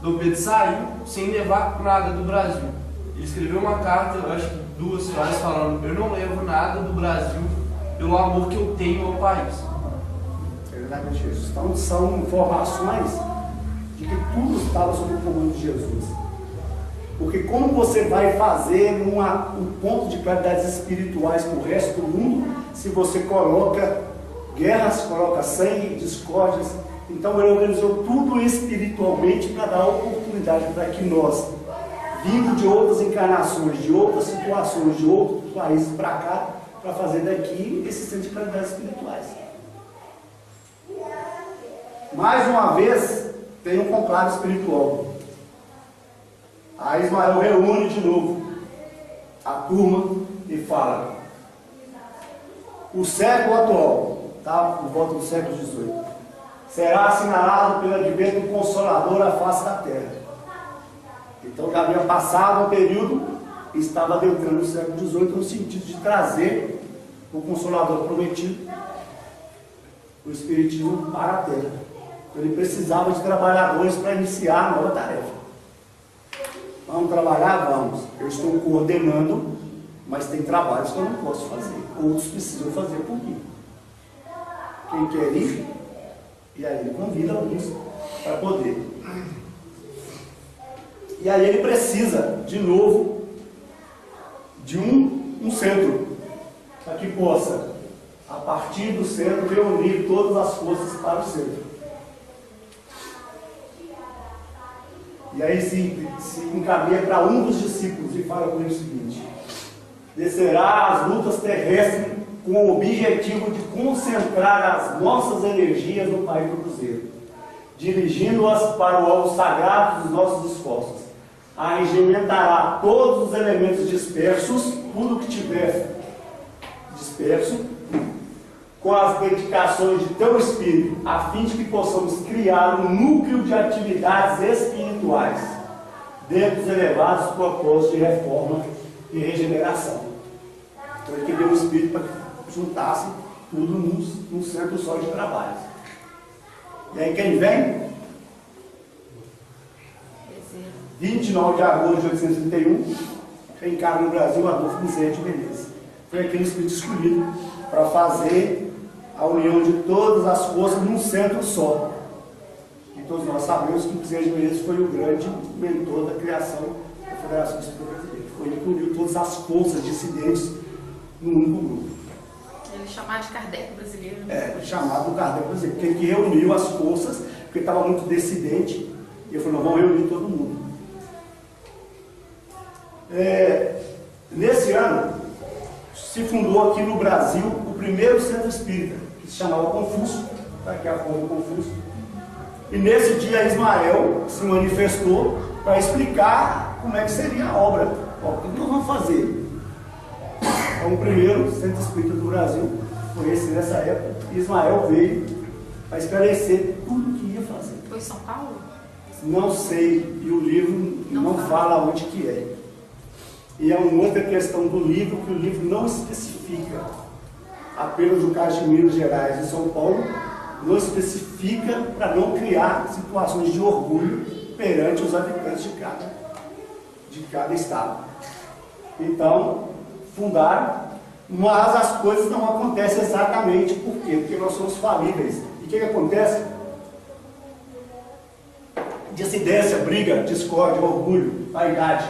Dom Pedro saiu sem levar nada do Brasil. Ele escreveu uma carta, eu acho que 2 frases, falando: eu não levo nada do Brasil pelo amor que eu tenho ao país. É verdade, isso. Então são informações de que tudo estava sob o comando de Jesus. Porque como você vai fazer um ponto de qualidades espirituais para o resto do mundo, se você coloca guerras, coloca sangue, discórdias? Então ele organizou tudo espiritualmente para dar oportunidade para que nós, vindo de outras encarnações, de outras situações, de outros países para cá, para fazer daqui esse centro de qualidades espirituais. Mais uma vez, tem um conclave espiritual. Aí Ismael reúne de novo a turma e fala: o século atual, tá? Por volta do século XVIII, será assinalado pelo advento do Consolador à face da terra. Então já havia passado um período e estava adentrando o século XVIII no sentido de trazer o Consolador prometido, o Espiritismo, para a terra. Então ele precisava de trabalhadores para iniciar a nova tarefa. Vamos trabalhar? Vamos. Eu estou coordenando, mas tem trabalhos que eu não posso fazer. Outros precisam fazer por mim. Quem quer ir? E aí ele convida alguns para poder. E aí ele precisa, de novo, de um centro, para que possa, a partir do centro, reunir todas as forças para o centro. E aí se encaminha para um dos discípulos e fala com ele o seguinte: descerá as lutas terrestres com o objetivo de concentrar as nossas energias no país do Cruzeiro, dirigindo-as para o alvo sagrado dos nossos esforços. Arregimentará todos os elementos dispersos, tudo que tiver disperso, com as dedicações de teu espírito, a fim de que possamos criar um núcleo de atividades espirituais dentro dos elevados propósitos de reforma e regeneração. Então ele queria um espírito para que juntasse tudo num centro só de trabalho. E aí quem vem? 29 de agosto de 1831, reencarna no Brasil Adolfo Bezerra de Menezes. Foi aquele espírito escolhido para fazer a união de todas as forças num centro só. E todos nós sabemos que o Bezerra de Menezes foi o grande mentor da criação da Federação Espírita Brasileira. Foi ele que uniu todas as forças dissidentes num único grupo. Ele chamado de Kardec brasileiro. Né? Chamado Kardec brasileiro, porque ele que reuniu as forças, porque estava muito dissidente, e ele falou, vamos reunir todo mundo. Nesse ano, se fundou aqui no Brasil o primeiro centro espírita, que se chamava Confúcio, está aqui a foto do Confúcio. E nesse dia Ismael se manifestou para explicar como é que seria a obra. O que nós vamos fazer? Então, o primeiro centro espírita do Brasil foi esse nessa época. E Ismael veio para esclarecer tudo o que ia fazer. Foi São Paulo? Não sei, e o livro não fala onde que é. E é uma outra questão do livro, que o livro não especifica. Apenas o caso de Minas Gerais e São Paulo, não especifica para não criar situações de orgulho perante os habitantes de cada estado. Então, fundaram, mas as coisas não acontecem exatamente por quê? Porque nós somos falíveis. E o que acontece? Dissidência, briga, discórdia, orgulho, vaidade.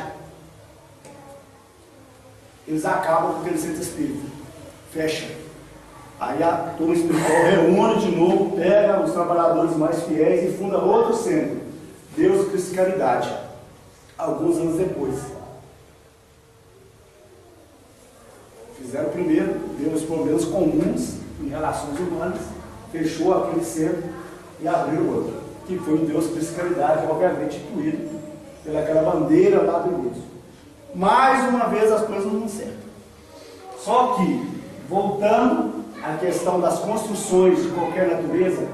Eles acabam com aquele centro espírita. Fecha. Aí a turma espiritual reúne de novo, pega os trabalhadores mais fiéis e funda outro centro. Deus, Cristo e Caridade. Alguns anos depois. Fizeram primeiro, deu os problemas comuns em relações humanas, fechou aquele centro e abriu outro, que foi o Deus, Cristo e Caridade, obviamente incluído pelaquela bandeira lá do início. Mais uma vez as coisas não dão certo. Só que, voltando à questão das construções de qualquer natureza,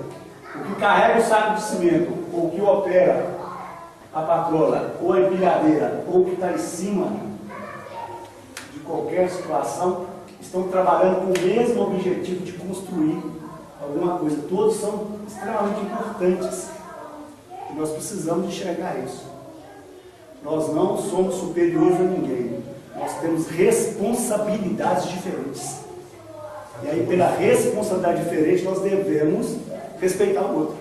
o que carrega o saco de cimento, ou o que opera a patrola, ou a empilhadeira, ou o que está em cima de qualquer situação, estão trabalhando com o mesmo objetivo de construir alguma coisa. Todos são extremamente importantes. E nós precisamos enxergar isso. Nós não somos superiores a ninguém. Nós temos responsabilidades diferentes. E aí, pela responsabilidade diferente, nós devemos respeitar o outro.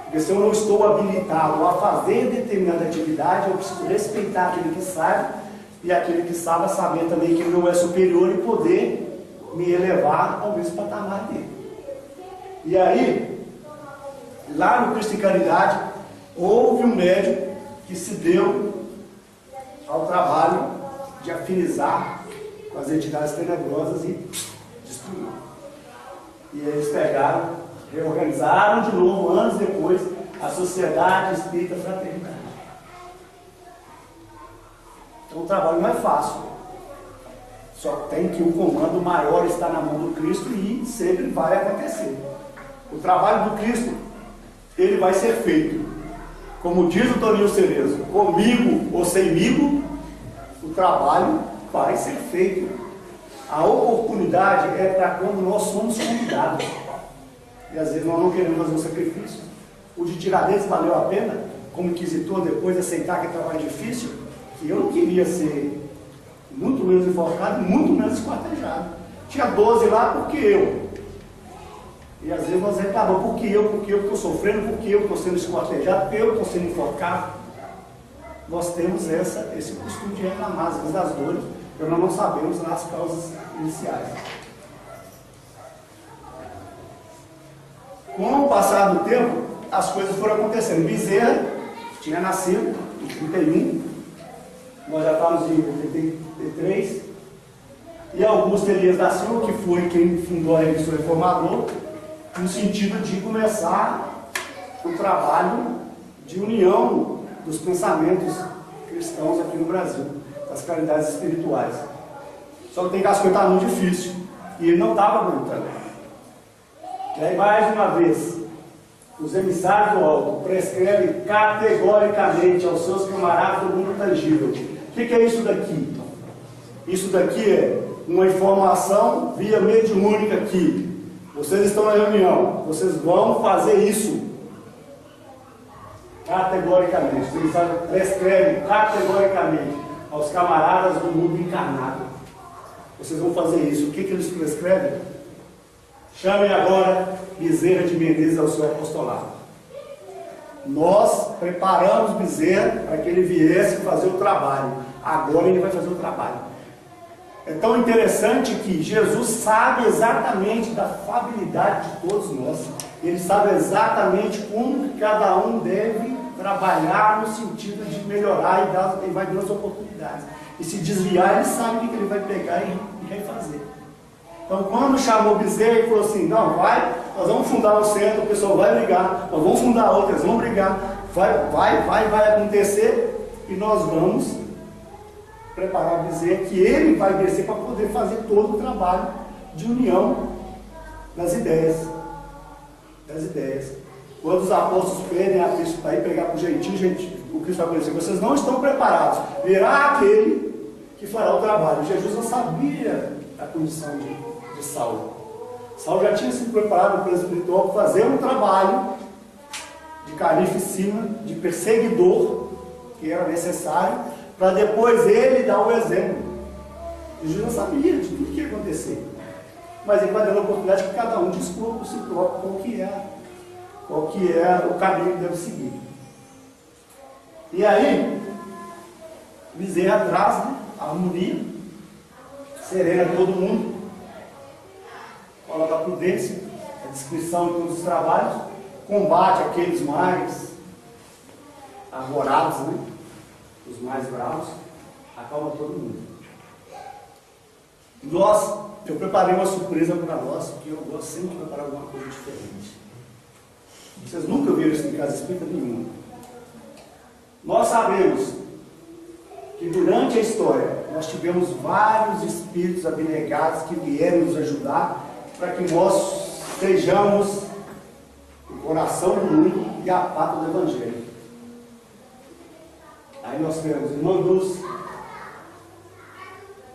Porque se eu não estou habilitado a fazer determinada atividade, eu preciso respeitar aquele que sabe, e aquele que sabe saber também que ele não é superior e poder me elevar ao mesmo patamar dele. E aí, lá no Cristo e Caridade, houve um médium que se deu ao trabalho de afinizar com as entidades tenebrosas e destruir. E eles pegaram, reorganizaram de novo, anos depois, a Sociedade Espírita Fraternidade. Então o trabalho não é fácil. Só tem que o comando maior está na mão do Cristo e sempre vai acontecer. O trabalho do Cristo, ele vai ser feito. Como diz o Toninho Cerezo, comigo ou semigo, o trabalho vai ser feito. A oportunidade é para quando nós somos convidados. E às vezes nós não queremos fazer um sacrifício. O de Tiradentes valeu a pena, como inquisitor, depois de aceitar que trabalho difícil, que eu não queria ser muito menos enforcado, muito menos esquartejado. Tinha 12 lá porque eu. E às vezes nós reclamamos, porque eu estou sofrendo, porque eu estou sendo esquartejado, porque eu estou sendo enforcado. Nós temos esse costume de reclamar, às vezes, das dores, porque nós não sabemos as causas iniciais. Com o passar do tempo, as coisas foram acontecendo. Bezerra tinha nascido em 31, nós já estávamos em 83, e Augusto Elias da Silva, que foi quem fundou a revista Reformador, no sentido de começar o trabalho de união dos pensamentos cristãos aqui no Brasil, das caridades espirituais. Só que tem que as coisas estavam muito difíceis, e ele não estava aguentando. E aí, mais uma vez, os emissários do alto prescrevem categoricamente aos seus camaradas do mundo tangível. O que é isso daqui? Isso daqui é uma informação via mediúnica aqui. Vocês estão na reunião, vocês vão fazer isso. Categoricamente. Vocês prescrevem categoricamente aos camaradas do mundo encarnado. Vocês vão fazer isso. O que eles prescrevem? Chamem agora Bezerra de Menezes ao seu apostolado. Nós preparamos Bezerra para que ele viesse fazer o trabalho. Agora ele vai fazer o trabalho. É tão interessante que Jesus sabe exatamente da fabilidade de todos nós. Ele sabe exatamente como cada um deve trabalhar no sentido de melhorar e vai dando as oportunidades. E se desviar, ele sabe o que ele vai pegar e vai fazer. Então, quando chamou Bezerra, ele falou assim: não, vai, nós vamos fundar um centro, o pessoal vai brigar, nós vamos fundar outro, eles vão brigar, vai acontecer, e nós vamos preparar Bezerra, que ele vai descer para poder fazer todo o trabalho de união das ideias. Quando os apóstolos pedem a Cristo para ir pregar para o gentil, o Cristo vai dizer: vocês não estão preparados, virá aquele que fará o trabalho. Jesus não sabia a condição de Saulo. Saulo já tinha sido preparado pelo espiritual para fazer um trabalho de carnificina, de perseguidor, que era necessário, para depois ele dar o exemplo. Jesus não sabia de tudo que ia acontecer, mas ele vai dando a oportunidade que cada um descubra por si próprio qual que é o caminho que deve seguir. E aí, Bezerra traz, né, a harmonia, serena todo mundo, fala da prudência, a descrição de todos os trabalhos, combate aqueles mais arvorados, né, os mais bravos, acalma todo mundo. Eu preparei uma surpresa para nós, porque eu gosto sempre de preparar alguma coisa diferente. Vocês nunca viram isso em casa espírita nenhuma. Nós sabemos que durante a história nós tivemos vários espíritos abnegados que vieram nos ajudar para que nós sejamos o coração do mundo e a pata do Evangelho. Aí nós temos Irmã Luz,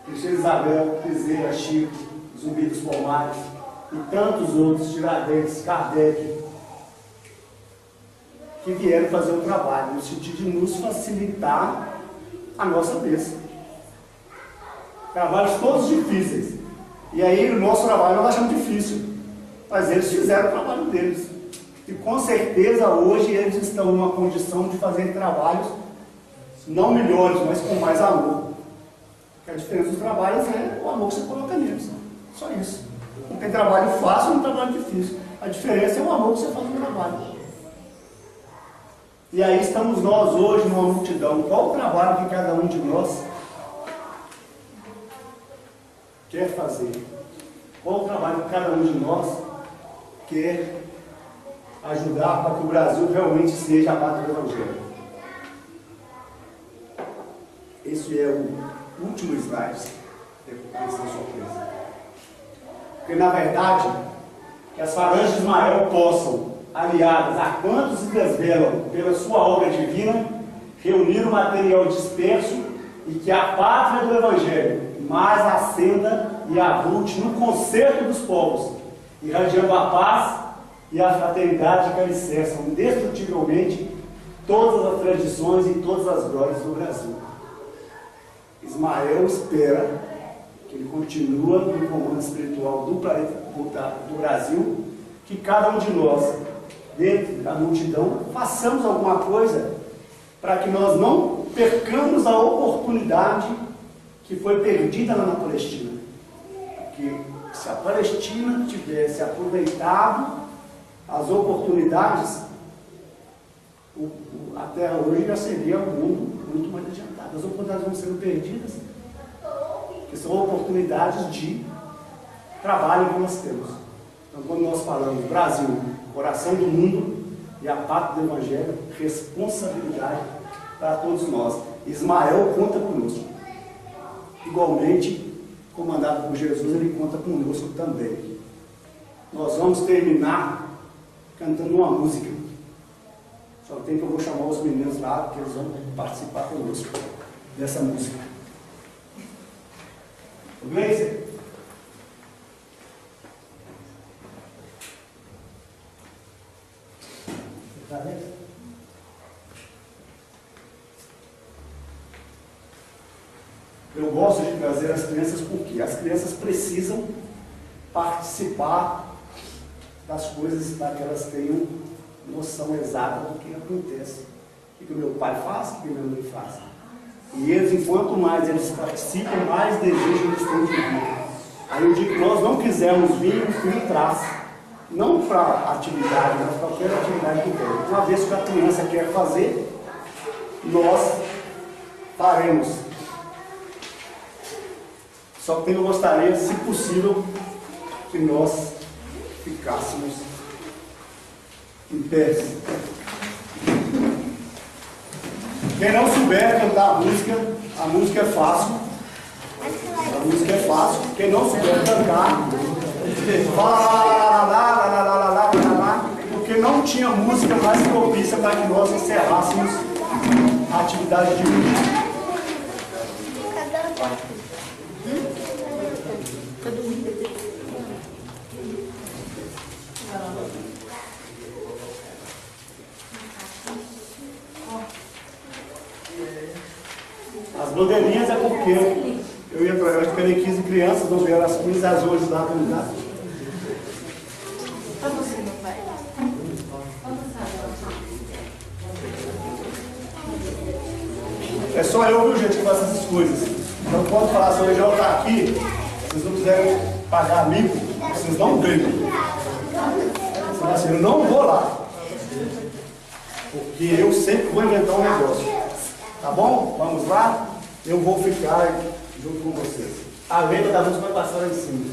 Cristina Isabel, Bezerra, Chico, Zumbi dos Palmares e tantos outros, Tiradentes, Kardec, que vieram fazer um trabalho no sentido de nos facilitar a nossa bênção. Trabalhos todos difíceis. E aí o nosso trabalho nós achamos difícil, mas eles fizeram o trabalho deles. E com certeza hoje eles estão numa condição de fazer trabalhos não melhores, mas com mais amor. Porque a diferença dos trabalhos é o amor que você coloca neles. Só isso. Não tem trabalho fácil, nem trabalho difícil. A diferença é o amor que você faz no trabalho. E aí estamos nós hoje numa multidão. Qual o trabalho que cada um de nós quer fazer? Qual o trabalho que cada um de nós quer ajudar para que o Brasil realmente seja a pátria do Evangelho? Esse é o último slide. Essa surpresa. Porque na verdade, que as falanges de Ismael possam, aliadas a quantos se desvelam pela sua obra divina, reunir o material disperso e que a pátria do Evangelho mais ascenda e avulte no concerto dos povos, irradiando a paz e a fraternidade que alicerçam indestrutivelmente todas as tradições e todas as glórias do Brasil. Ismael espera que ele continue no comando espiritual do planeta, do Brasil, que cada um de nós, dentro da multidão, façamos alguma coisa para que nós não percamos a oportunidade que foi perdida lá na Palestina. Porque se a Palestina tivesse aproveitado as oportunidades, a Terra hoje já seria um mundo muito mais adiantado. As oportunidades vão sendo perdidas, que são oportunidades de trabalho que nós temos. Então, quando nós falamos Brasil, coração do mundo e a pátria do Evangelho, responsabilidade para todos nós. Ismael conta conosco. Igualmente, comandado por Jesus, ele conta conosco também. Nós vamos terminar cantando uma música. Só tem que eu vou chamar os meninos lá, porque eles vão participar conosco dessa música. Gleiser? Eu gosto de trazer as crianças porque as crianças precisam participar das coisas para que elas tenham noção exata do que acontece. O que o meu pai faz, o que minha mãe faz. E eles, enquanto mais eles participam, mais desejo eles têm de vir. Aí o dia que nós não quisermos vir, o filho traz. Não para atividade, mas para qualquer atividade que tem. Uma vez que a criança quer fazer, nós faremos. Só que eu gostaria, se possível, que nós ficássemos em pé. Quem não souber cantar a música é fácil. A música é fácil. Quem não souber cantar, fala porque não tinha música mais propícia para que nós encerrássemos a atividade de hoje. As bandeirinhas é porque eu esperei 15 crianças, não vieram as 15, às 8 da manhã. É só eu, viu, gente, que faço essas coisas. Então, quando falar, se o Legião está aqui, se vocês não quiserem pagar amigo, vocês não brigam. Você fala assim, eu não vou lá. Porque eu sempre vou inventar um negócio. Tá bom? Vamos lá? Eu vou ficar junto com vocês. A letra da música vai passar lá em cima.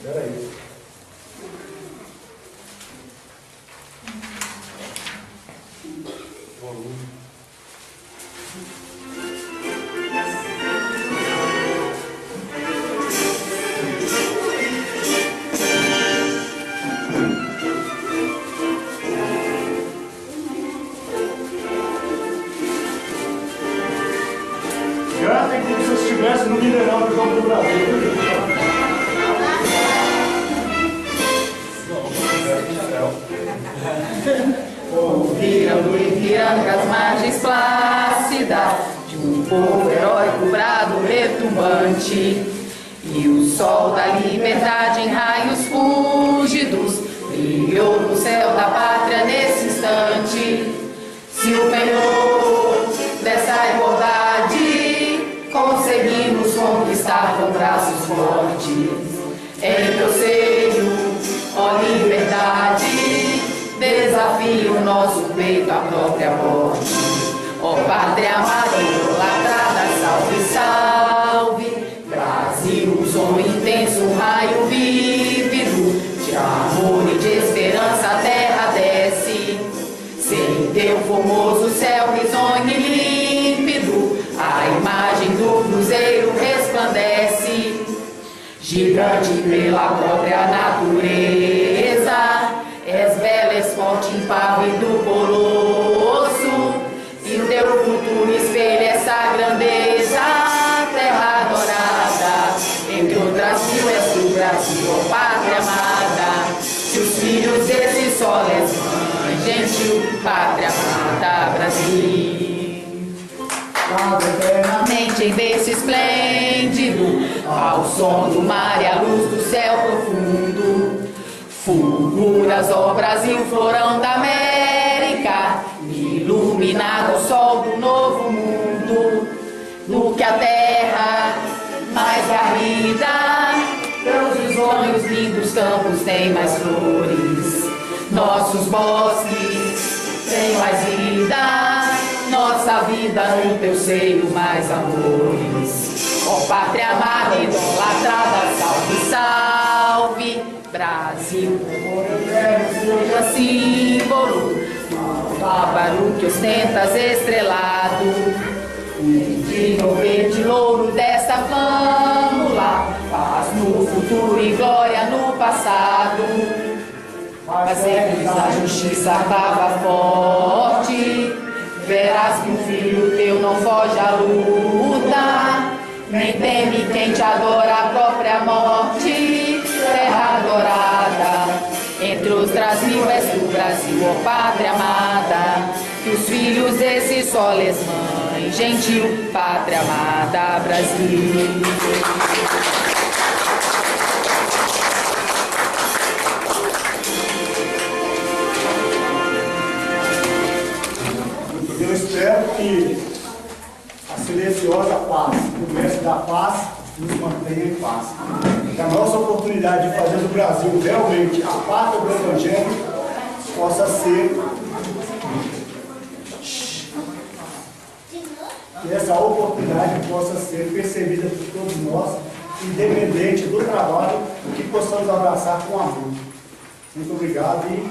Espera aí. Cantem como se estivesse no Mineirão do Jogo do Brasil. Virando e virando as margens plácidas de um povo heróico, brado retumbante, e o sol da liberdade em raios fúlgidos brilhou no céu da pátria nesse instante. Se o penhor dessa igualdade conseguimos conquistar com braços fortes, em teu seio, ó liberdade, desafio nosso peito à própria morte. Ó pátria amada, idolatrada, salve, salve. Brasil, som intenso, um raio vívido de amor e de esperança a terra desce. Sem teu formoso céu risonho e límpido, a imagem do cruzeiro resplandece. Gigante pela própria natureza, és bela, és forte, impávido, colosso, e o teu futuro espelha essa grandeza. Terra adorada, entre outras mil, és do Brasil, ó pátria amada. Se os filhos desse sol és mãe gentil, pátria amada, Brasil. Eternamente em berço esplêndido, ao som do mar e à luz do céu profundo, fulguras, ó Brasil, florão da América, iluminado ao sol do novo mundo. No que a terra mais garrida, teus sonhos lindos campos têm mais flores, nossos bosques têm mais vida, nossa vida no teu seio mais amores. Ó pátria amada, idolatrada, salve, salve. Brasil, seja símbolo do bárbaro que ostentas estrelado, digno verde louro desta flâmula, paz no futuro e glória no passado. Mas sempre a justiça estava forte, verás que um filho teu não foge à luta, nem teme quem te adora a própria morte. Terra adorada, entre os mil és do Brasil, ó pátria amada, que os filhos, esses soles, mãe gentil, pátria amada, Brasil. Eu espero que a silenciosa paz, o mestre da paz, nos mantenha em paz. Que a nossa oportunidade de fazer do Brasil realmente a pátria do Evangelho possa ser, que essa oportunidade possa ser percebida por todos nós, independente do trabalho, que possamos abraçar com amor. Muito obrigado e